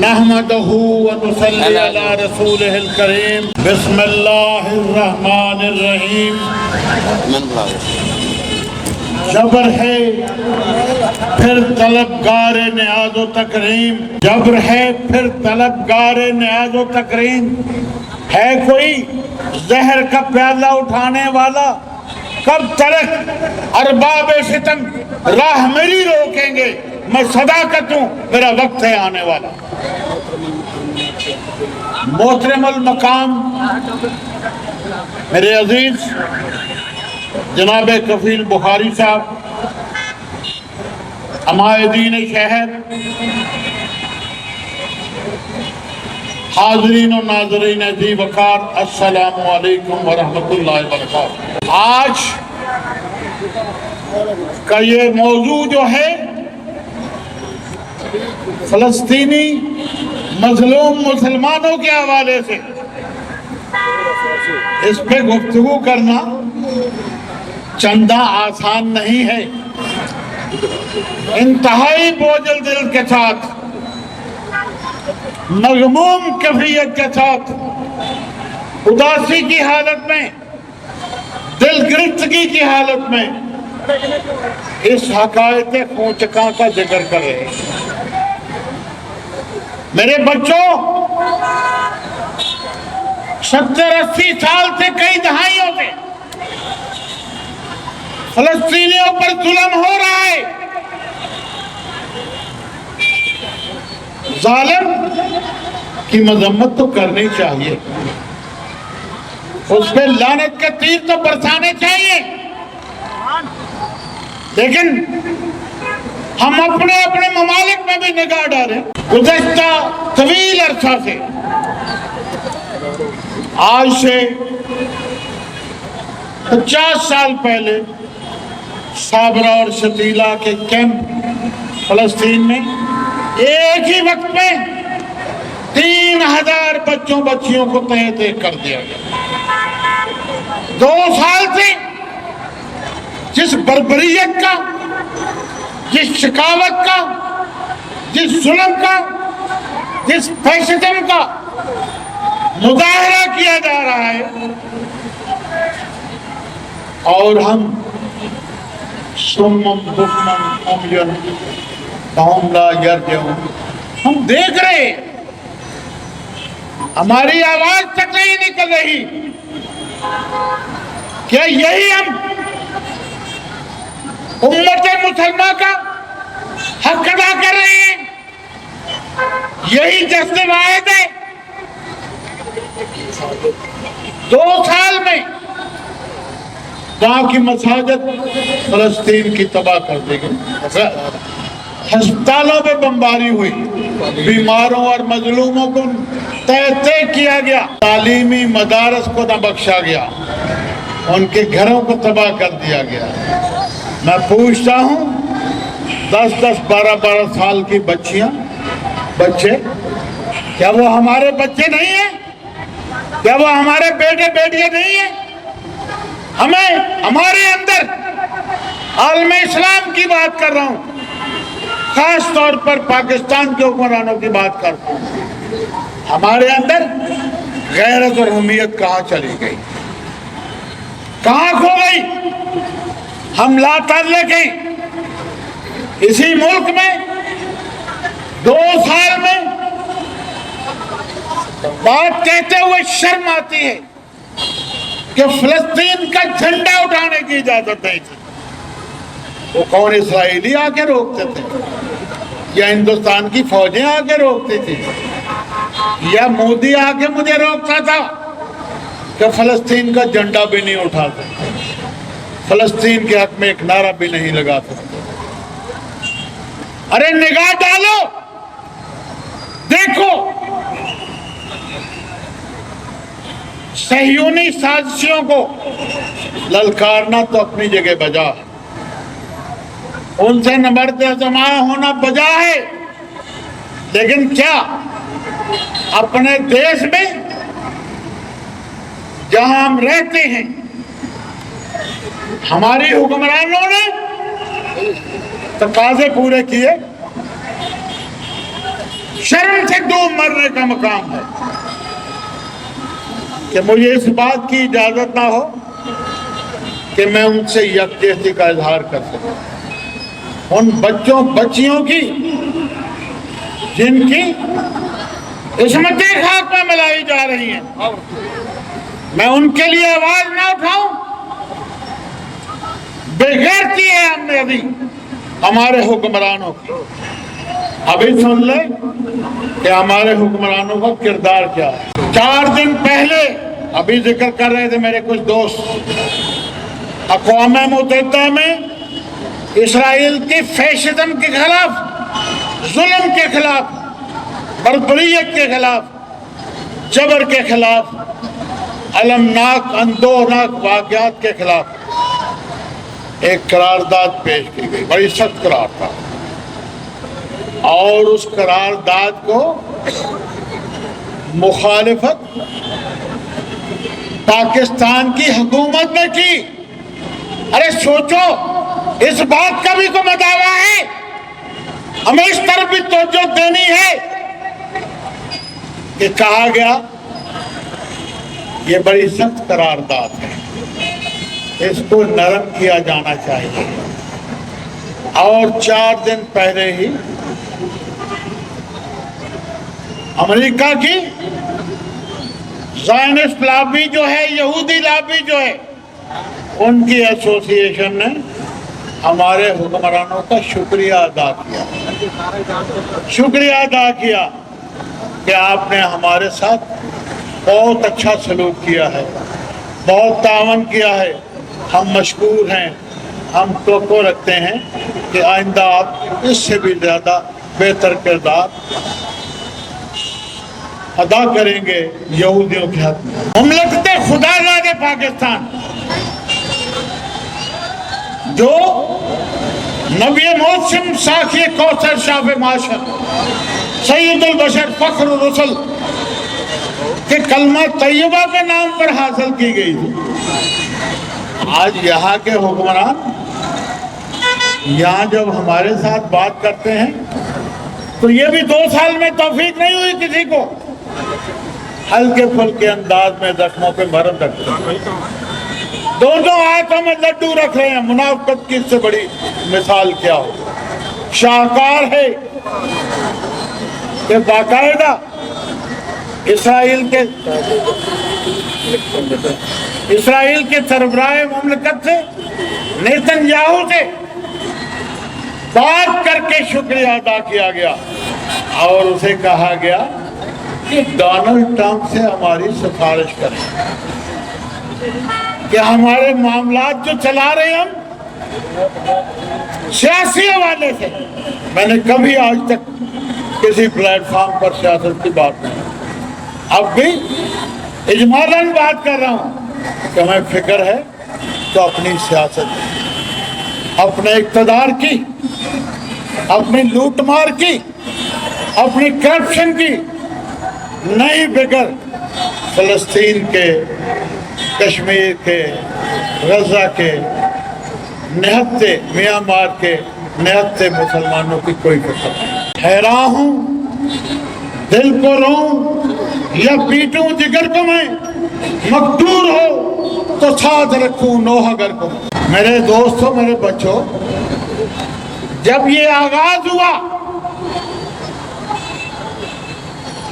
نحمدہ ونصلی علی رسولہ الکریم بسم اللہ الرحمن الرحیم جبر ہے پھر طلبگار نیاز و تکریم، جبر ہے پھر طلبگار نیاز و تکریم، ہے کوئی زہر کا پیالہ اٹھانے والا، کب تلک ارباب ستم راہ میری روکیں گے، میں صداقت ہوں میرا وقت ہے آنے والا۔ محترم المقام میرے عزیز جناب کفیل بخاری صاحب، عمائدین شہر، حاضرین و ناظرین ذی وقار، السلام علیکم ورحمۃ اللہ وبرکاتہ۔ آج کا یہ موضوع جو ہے فلسطینی مظلوم مسلمانوں کے حوالے سے، اس پہ گفتگو کرنا چندہ آسان نہیں ہے۔ انتہائی بوجھل دل کے ساتھ، مغموم کیفیت کے ساتھ، اداسی کی حالت میں، دل گرفتگی کی حالت میں اس حقائق کوچکاں کا ذکر کر رہے ہیں۔ میرے بچوں، 70-80 سال سے، کئی دہائیوں سے فلسطینیوں پر ظلم ہو رہا ہے۔ ظالم کی مذمت تو کرنی چاہیے، اس پہ لعنت کے تیر تو برسانے چاہیے، لیکن ہم اپنے ممالک میں بھی نگاہ ڈالیں۔ گزشتہ طویل عرصہ سے، آج سے 50 سال پہلے، صابرہ اور شتیلہ کے کیمپ فلسطین میں ایک ہی وقت میں 3000 بچوں بچیوں کو تہہ کر دیا گیا۔ 2 سال سے جس بربریت کا، جس شقاوت کا، جس ظلم کا، جس فیشزم کا مظاہرہ کیا جا رہا ہے، اور ہم سمم بکمم عمین فہم لا یرجعون، ہم دیکھ رہے ہیں، ہماری آواز تک نہیں نکل رہی۔ کیا یہی ہم امت مسلمہ کا حق ادا کر رہے ہیں؟ یہی جذب واحد ہے؟ 2 سال میں وہاں کی مساجد فلسطین کی تباہ کر دی گئی، ہسپتالوں پہ بمباری ہوئی، بیماروں اور مظلوموں کو تہہ کیا گیا، تعلیمی مدارس کو نہ بخشا گیا، ان کے گھروں کو تباہ کر دیا گیا۔ میں پوچھتا ہوں، 10-10 12-12 سال کی بچیاں، بچے، کیا وہ ہمارے بچے نہیں ہیں؟ کیا وہ ہمارے بیٹے بیٹیاں نہیں ہیں؟ ہمارے اندر عالم اسلام کی بات کر رہا ہوں، خاص طور پر پاکستان کے حکمرانوں کی بات کرتا ہوں، ہمارے اندر غیرت اور حمیت کہاں چلی گئی؟ کہاں کھو گئی؟ ہم لا تعلق ہیں۔ اسی ملک میں 2 سال میں بات کہتے ہوئے شرم آتی ہے کہ فلسطین کا جھنڈا اٹھانے کی اجازت نہیں تھی۔ وہ کون اسرائیلی آ کے روکتے تھے، یا ہندوستان کی فوجیں آ کے روکتی تھی، یا مودی آ کے مجھے روکتا تھا کہ فلسطین کا جھنڈا بھی نہیں اٹھاتا، فلسطین کے حق میں ایک نعرہ بھی نہیں لگاتا۔ ارے نگاہ ڈالو، دیکھو، صہیونی سازشیوں کو للکارنا تو اپنی جگہ بجا ہے، ان سے نبرد آزمائش ہونا بجا ہے، لیکن کیا اپنے دیش میں جہاں ہم رہتے ہیں ہماری حکمرانوں نے تقاضے پورے کیے؟ شرم سے ڈوب مرنے کا مقام ہے کہ مجھے اس بات کی اجازت نہ ہو کہ میں ان سے یکجہتی کا اظہار کر سکوں، ان بچوں بچیوں کی جن کی عصمتیں خاک میں ملائی جا رہی ہیں، میں ان کے لیے آواز نہ اٹھاؤں؟ بےغیرتی ہے ہم نے ابھی ہمارے حکمرانوں کی۔ ابھی سن لیں کہ ہمارے حکمرانوں کا کردار کیا ہے۔ 4 دن پہلے ابھی ذکر کر رہے تھے میرے کچھ دوست، اقوام متحدہ میں اسرائیل کی فیشزم کے خلاف، ظلم کے خلاف، بربریت کے خلاف، جبر کے خلاف، المناک اندوہناک واقعات کے خلاف ایک قرارداد پیش کی گئی، بڑی سخت قرارداد، اور اس قرارداد کو مخالفت پاکستان کی حکومت نے کی۔ ارے سوچو، اس بات کا بھی کوئی مداوا ہے؟ ہمیں اس طرف بھی توجہ دینی ہے کہ کہا گیا یہ بڑی سخت قرارداد ہے، اس کو نرم کیا جانا چاہیے، اور 4 دن پہلے ہی امریکہ کی زائنسٹ لابی جو ہے، یہودی لابی جو ہے، ان کی ایسوسی ایشن نے ہمارے حکمرانوں کا شکریہ ادا کیا کہ آپ نے ہمارے ساتھ بہت اچھا سلوک کیا ہے، بہت تعاون کیا ہے، ہم مشکور ہیں، ہم توقع رکھتے ہیں کہ آئندہ آپ اس سے بھی زیادہ بہتر کردار ادا کریں گے یہودیوں کے حق میں۔ مملکت خدازاد پاکستان جو نبی موسم ساقی کوثر شاف معاشر سید البشر فخر الرسل کہ کلمہ طیبہ کے نام پر حاصل کی گئی تھی، آج یہاں کے حکمران یہاں جب ہمارے ساتھ بات کرتے ہیں تو یہ بھی 2 سال میں توفیق نہیں ہوئی کسی کو، ہلکے پھلکے انداز میں زخموں پہ مرہم رکھتے ہیں، 2 آیتوں میں لڈو رکھ رہے ہیں۔ منافقت کی اس سے بڑی مثال کیا ہو؟ شاہکار ہے کہ باقاعدہ اسرائیل کے سربراہ مملکت سے نیتن یاہو سے بات کر کے شکریہ ادا کیا گیا، اور اسے کہا گیا کہ ڈونلڈ ٹرمپ سے ہماری سفارش کریں کہ ہمارے معاملات جو چلا رہے ہیں ہم سیاسی حوالے سے، میں نے کبھی آج تک کسی پلیٹ فارم پر سیاست کی بات نہیں، اب بھی اجمالاً بات کر رہا ہوں کہ ہمیں فکر ہے تو اپنی سیاست، اپنے اقتدار کی، اپنی لوٹ مار کی، اپنی کرپشن کی نہیں بگڑ فلسطین کے، کشمیر کے، غزہ کے، نہتے میانمار کے نہتے مسلمانوں کی کوئی فکر نہیں۔ حیران ہوں، دل کو روں یا پیٹوں جگر کو میں، مقدور ہو تو ساتھ رکھوں نوح اگر کو۔ میرے دوستوں، میرے بچوں، جب یہ آغاز ہوا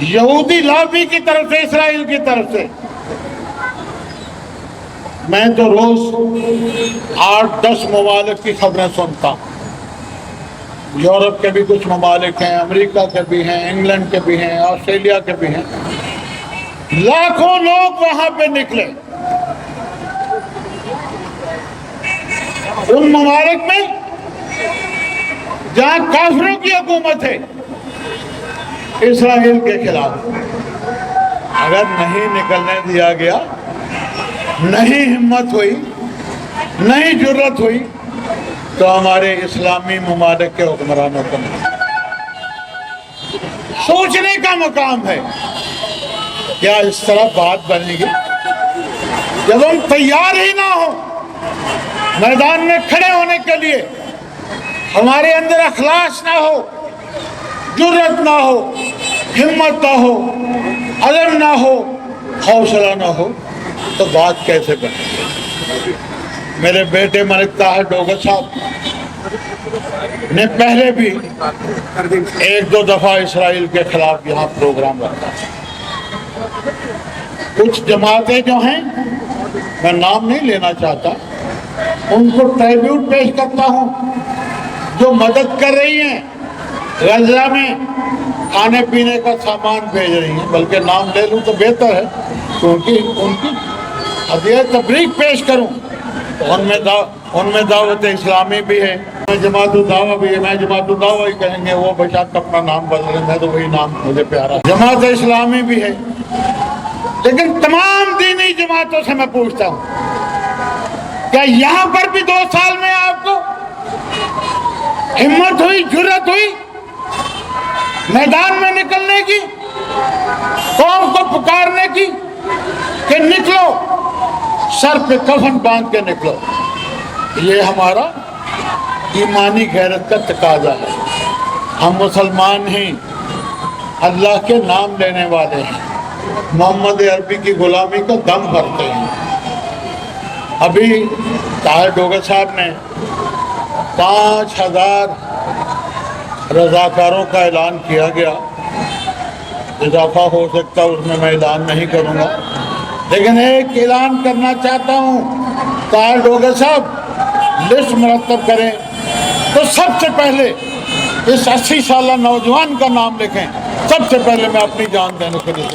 یہودی لابی کی طرف سے، اسرائیل کی طرف سے، میں تو روز 8-10 ممالک کی خبریں سنتا ہوں، یورپ کے بھی کچھ ممالک ہیں، امریکہ کے بھی ہیں، انگلینڈ کے بھی ہیں، آسٹریلیا کے بھی ہیں، لاکھوں لوگ وہاں پہ نکلے۔ ان ممالک میں جہاں کافروں کی حکومت ہے اسرائیل کے خلاف، اگر نہیں نکلنے دیا گیا، نہیں ہمت ہوئی، نہیں جرت ہوئی، تو ہمارے اسلامی ممالک کے حکمرانوں کو سوچنے کا مقام ہے، کیا اس طرح بات بنے گی؟ جب ہم تیار ہی نہ ہو میدان میں کھڑے ہونے کے لیے، ہمارے اندر اخلاص نہ ہو، جرت نہ ہو، ہمت نہ ہو، عزم نہ ہو، حوصلہ نہ ہو تو بات کیسے بنے؟ میرے بیٹے ملک طاہر ڈوگر صاحب نے پہلے بھی ایک دو دفعہ اسرائیل کے خلاف یہاں پروگرام رکھا۔ کچھ جماعتیں جو ہیں، میں نام نہیں لینا چاہتا، ان کو ٹریبیوٹ پیش کرتا ہوں جو مدد کر رہی ہیں، غزہ میں کھانے پینے کا سامان بھیج رہی ہیں، بلکہ نام لے لوں تو بہتر ہے کیونکہ ان کی ہدیہ تبریک پیش کروں۔ ان میں دعوت اسلامی بھی ہے، جماعت الدعوہ بھی ہے، میں جماعت الدعوہ ہی کہیں گے، وہ بشاک اپنا نام بدل رہے ہیں تو وہی نام مجھے پیارا ہے۔ جماعت اسلامی بھی ہے، لیکن تمام دینی جماعتوں سے میں پوچھتا ہوں کیا یہاں پر بھی 2 سال میں آپ کو ہمت ہوئی، جرت ہوئی میدان میں نکلنے کی، قوم کو پکارنے کی کہ نکلو، سر پہ کفن باندھ کے نکلو؟ یہ ہمارا ایمانی غیرت کا تقاضا ہے۔ ہم مسلمان ہیں، اللہ کے نام لینے والے ہیں، محمد عربی کی غلامی کو دم بھرتے ہیں۔ ابھی طاہر ڈوگر صاحب نے 5000 رضاکاروں کا اعلان کیا گیا، اضافہ ہو سکتا اس میں اعلان نہیں کروں گا، لیکن ایک اعلان کرنا چاہتا ہوں، طاہر ڈوگر صاحب لسٹ مرتب کریں تو سب سے پہلے اس 80 سالہ نوجوان کا نام لکھیں، سب سے پہلے میں اپنی جان دینے کے لیے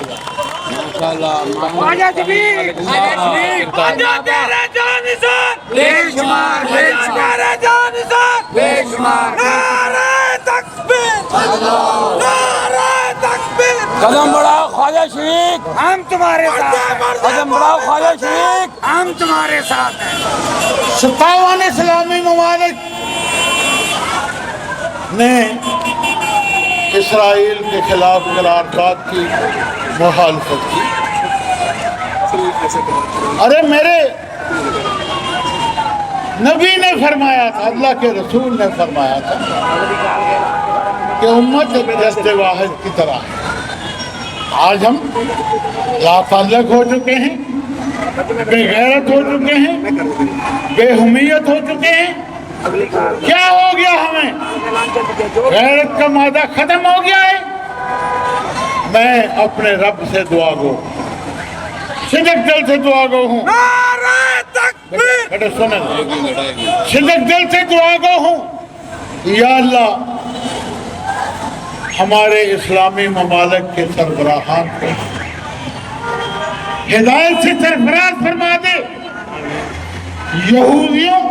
تیار ہوں۔ قدم بڑھاؤ خواجہ شریف، ہم تمہارے ساتھ ہیں۔ قدم بڑھاؤ خواجہ شریف، ہم تمہارے ساتھ ہیں۔ 57 اسلامی ممالک نے اسرائیل کے خلاف قرارداد کی مخالفت کی۔ ارے میرے نبی نے فرمایا تھا، اللہ کے رسول نے فرمایا تھا کہ امت ایک دست واحد کی طرح ہے۔ آج ہم لاتعلق ہو چکے ہیں، بے غیرت ہو چکے ہیں، بے حمیت ہو چکے ہیں۔ کیا ہو گیا ہمیں؟ غیرت کا مادہ ختم ہو گیا ہے۔ میں اپنے رب سے دعا گو، صدق دل سے دعا گو ہوں، صدق دل سے دعا گو ہوں، یا اللہ ہمارے اسلامی ممالک کے سربراہان کو ہدایت سے سرفراز فرما دے، یہودیوں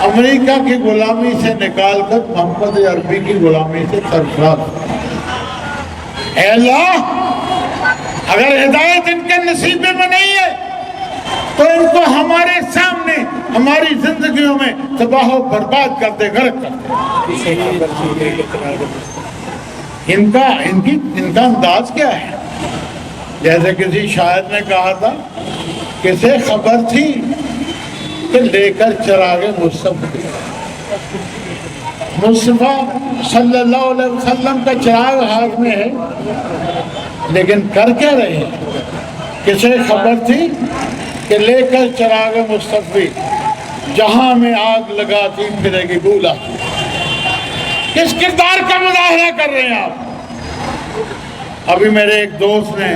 امریکہ کی غلامی سے نکال کر محمد عربی کی غلامی سے سرفراز۔ اے اللہ اگر ہدایت ان کے نصیبے میں نہیں ہے تو ان کو ہمارے سامنے ہماری زندگیوں میں تباہ و برباد کر دے، غرق کر دے۔ ان کا انداز کیا ہے؟ جیسے کسی شاعر نے کہا تھا، کسے خبر تھی کہ لے کر چراغ مصطفیٰ، مصطفیٰ صلی اللہ علیہ وسلم کا چراغ ہاتھ میں ہے، لیکن کر کیا رہے ہیں؟ کسے خبر تھی کہ لے کر چراغ مصطفیٰ جہاں میں آگ لگاتی پھرے گی بولا۔ کس کردار کا مظاہرہ کر رہے ہیں آپ؟ ابھی میرے ایک دوست نے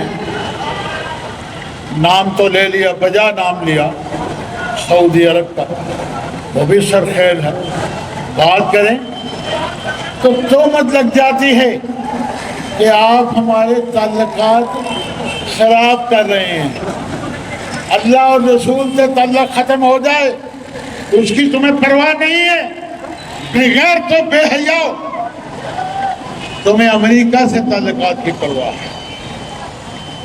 نام تو لے لیا، بجا نام لیا سعودی عرب کا، وہ بھی سرخیل ہے، بات کریں تو تہمت لگ جاتی ہے کہ آپ ہمارے تعلقات خراب کر رہے ہیں۔ اللہ اور رسول سے تعلق ختم ہو جائے اس کی تمہیں پرواہ نہیں ہے، بغیر تو بے حیا، تمہیں امریکہ سے تعلقات کی پرواہ ہے،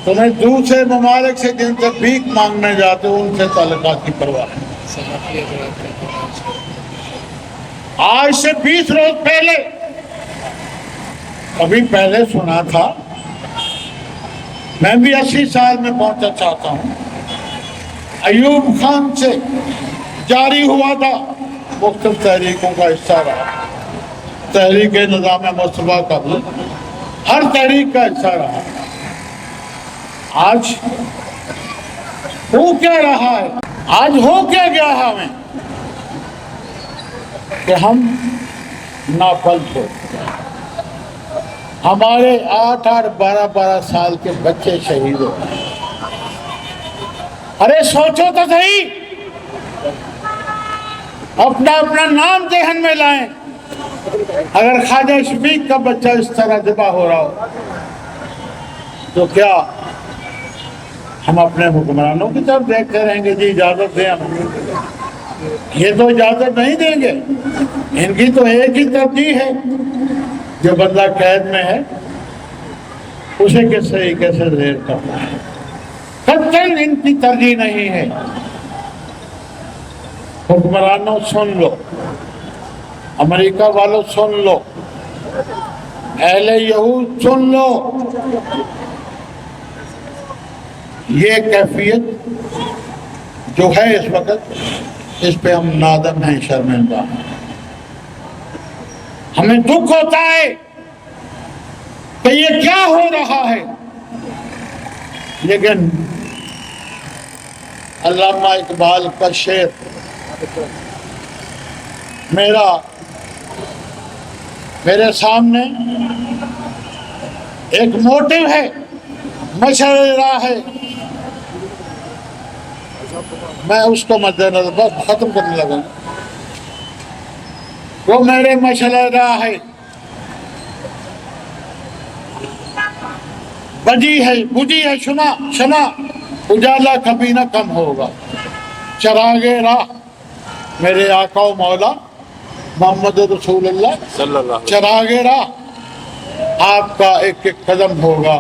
تمہیں دوسرے ممالک سے جن سے بھیک مانگنے جاتے ہو ان سے تعلقات کی پرواہ ہے۔ آج سے 20 روز پہلے، ابھی پہلے سنا تھا، میں بھی 80 سال میں پہنچنا چاہتا ہوں، ایوب خان سے جاری ہوا تھا، مختلف تحریکوں کا حصہ رہا، تحریک نظام مصطفیٰ کا بھی ہر تحریک کا حصہ رہا. آج ہو کیا رہا ہے؟ آج ہو کیا گیا ہے ہمیں کہ ہم ناپلٹ ہو. ہمارے 8 12 سال کے بچے شہید ہو. ارے سوچو تو صحیح، اپنا اپنا نام ذہن میں لائیں. اگر خواجہ شفیق کا بچہ اس طرح ذبح ہو رہا ہو تو کیا ہم اپنے حکمرانوں کی طرف دیکھتے رہیں گے؟ جی اجازت دیں ہم. یہ تو اجازت نہیں دیں گے. ان کی تو ایک ہی ترجیح ہے، جو بندہ قید میں ہے اسے کس طریقے سے زیر کرنا ہے. قتل ان کی ترجیح نہیں ہے. حکمرانوں سن لو، امریکہ والوں سن لو، اہل یہود سن لو. یہ کیفیت جو ہے اس وقت، اس پہ ہم نادم ہیں، شرمندہ ہیں. ہمیں دکھ ہوتا ہے کہ یہ کیا ہو رہا ہے. لیکن علامہ اقبال کا شعر میرے سامنے ایک موٹو ہے، مشعل راہ ہے. میں اس کو مد نظر بس ختم کرنے لگا. وہ میرے مشعل راہ ہے، بجھی ہے شمع اجالا کبھی نہ کم ہوگا. چراغ راہ میرے آقا و مولا محمد رسول اللہ چراغ راہ آپ کا ایک ایک قدم ہوگا.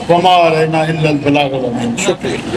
وما علینا الا البلاغ المبین. شکریہ.